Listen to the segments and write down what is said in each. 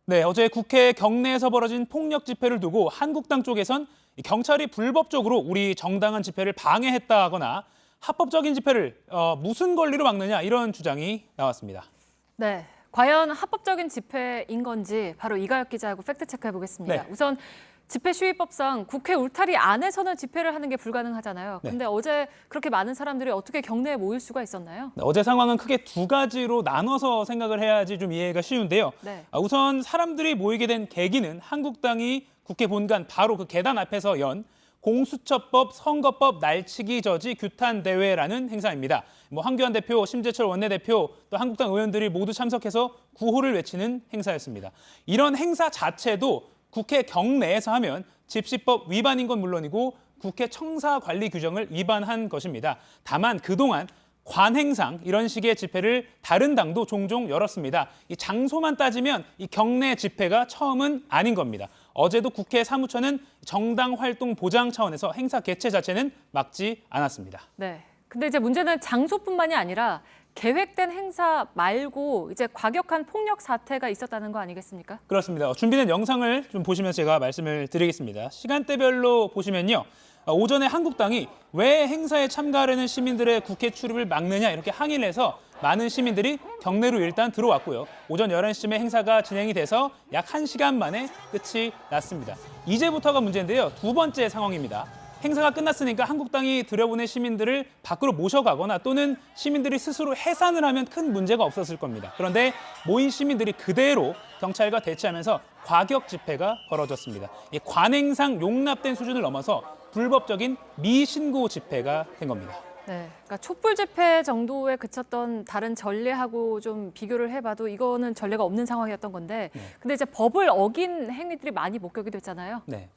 네, 어제 국회 경내에서 벌어진 폭력 집회를 두고 한국당 쪽에선 경찰이 불법적으로 우리 정당한 집회를 방해했다거나 합법적인 집회를 무슨 권리로 막느냐 이런 주장이 나왔습니다. 네, 과연 합법적인 집회인 건지 바로 이가혁 기자하고 팩트체크해 보겠습니다. 네. 우선 집회시위법상 국회 울타리 안에서는 집회를 하는 게 불가능하잖아요. 네. 근데 어제 그렇게 많은 사람들이 어떻게 경내에 모일 수가 있었나요? 네, 어제 상황은 크게 두 가지로 나눠서 생각을 해야지 좀 이해가 쉬운데요. 네. 우선 사람들이 모이게 된 계기는 한국당이 국회 본관 바로 그 계단 앞에서 연 공수처법, 선거법 날치기 저지 규탄 대회라는 행사입니다. 황교안 대표, 심재철 원내대표, 또 한국당 의원들이 모두 참석해서 구호를 외치는 행사였습니다. 이런 행사 자체도 국회 경내에서 하면 집시법 위반인 건 물론이고 국회 청사 관리 규정을 위반한 것입니다. 다만 그동안 관행상 이런 식의 집회를 다른 당도 종종 열었습니다. 이 장소만 따지면 이 경내 집회가 처음은 아닌 겁니다. 어제도 국회 사무처는 정당 활동 보장 차원에서 행사 개최 자체는 막지 않았습니다. 네. 근데 이제 문제는 장소뿐만이 아니라 계획된 행사 말고 이제 과격한 폭력 사태가 있었다는 거 아니겠습니까? 그렇습니다. 준비된 영상을 좀 보시면서 제가 말씀을 드리겠습니다. 시간대별로 보시면요. 오전에 한국당이 왜 행사에 참가하려는 시민들의 국회 출입을 막느냐 이렇게 항의를 해서 많은 시민들이 경내로 일단 들어왔고요. 오전 11시쯤에 행사가 진행이 돼서 약 1시간 만에 끝이 났습니다. 이제부터가 문제인데요. 두 번째 상황입니다. 행사가 끝났으니까 한국당이 들여보낸 시민들을 밖으로 모셔가거나 또는 시민들이 스스로 해산을 하면 큰 문제가 없었을 겁니다. 그런데 모인 시민들이 그대로 경찰과 대치하면서 과격 집회가 벌어졌습니다. 이 관행상 용납된 수준을 넘어서 불법적인 미신고 집회가 된 겁니다. 네, 그러니까 촛불 집회 정도에 그쳤던 다른 전례하고 좀 비교를 해봐도 이거는 전례가 없는 상황이었던 건데, 근데 이제 법을 어긴 행위들이 많이 목격이 됐잖아요. 네.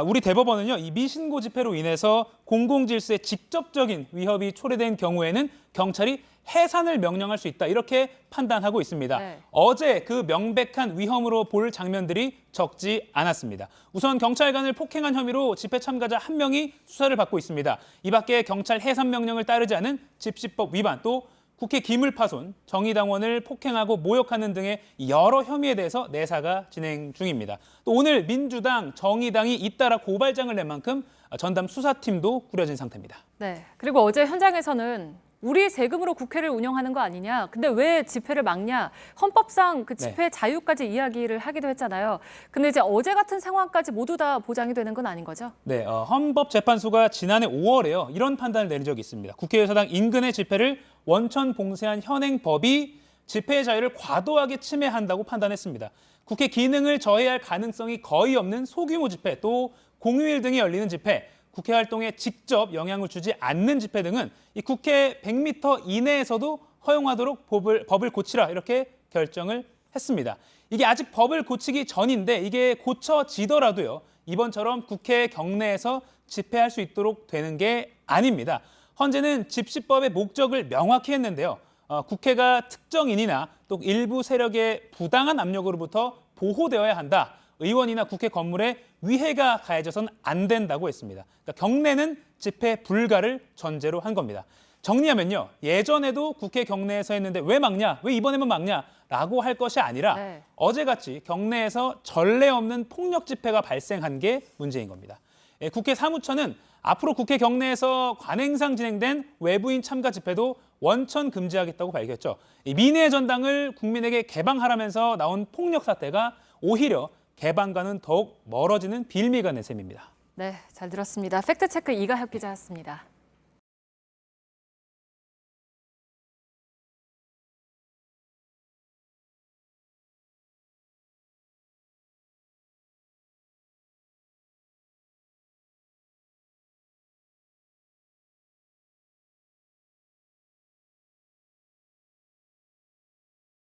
우리 대법원은요, 이 미신고 집회로 인해서 공공질서에 직접적인 위협이 초래된 경우에는 경찰이 해산을 명령할 수 있다 이렇게 판단하고 있습니다. 네. 어제 그 명백한 위험으로 볼 장면들이 적지 않았습니다. 우선 경찰관을 폭행한 혐의로 집회 참가자 1명이 수사를 받고 있습니다. 이 밖에 경찰 해산 명령을 따르지 않은 집시법 위반 또 국회 기물파손, 정의당원을 폭행하고 모욕하는 등의 여러 혐의에 대해서 내사가 진행 중입니다. 또 오늘 민주당, 정의당이 잇따라 고발장을 낸 만큼 전담 수사팀도 꾸려진 상태입니다. 네, 그리고 어제 현장에서는 우리 세금으로 국회를 운영하는 거 아니냐. 근데 왜 집회를 막냐. 헌법상 그 집회 자유까지 이야기를 하기도 했잖아요. 근데 이제 어제 같은 상황까지 모두 다 보장이 되는 건 아닌 거죠? 네, 헌법재판소가 지난해 5월에요. 이런 판단을 내린 적이 있습니다. 국회의사당 인근의 집회를 원천 봉쇄한 현행법이 집회의 자유를 과도하게 침해한다고 판단했습니다. 국회 기능을 저해할 가능성이 거의 없는 소규모 집회, 또 공휴일 등에 열리는 집회, 국회 활동에 직접 영향을 주지 않는 집회 등은 이 국회 100m 이내에서도 허용하도록 법을 고치라 이렇게 결정을 했습니다. 이게 아직 법을 고치기 전인데 이게 고쳐지더라도요. 이번처럼 국회 경내에서 집회할 수 있도록 되는 게 아닙니다. 헌재는 집시법의 목적을 명확히 했는데요. 국회가 특정인이나 또 일부 세력의 부당한 압력으로부터 보호되어야 한다. 의원이나 국회 건물에 위해가 가해져서는 안 된다고 했습니다. 그러니까 경내는 집회 불가를 전제로 한 겁니다. 정리하면요. 예전에도 국회 경내에서 했는데 왜 막냐? 왜 이번에만 막냐?라고 할 것이 아니라 어제같이 경내에서 전례 없는 폭력 집회가 발생한 게 문제인 겁니다. 국회 사무처는 앞으로 국회 경내에서 관행상 진행된 외부인 참가 집회도 원천 금지하겠다고 밝혔죠. 민의의 전당을 국민에게 개방하라면서 나온 폭력 사태가 오히려 개방과는 더욱 멀어지는 빌미가 낸 셈입니다. 네, 잘 들었습니다. 팩트체크 이가혁 기자였습니다.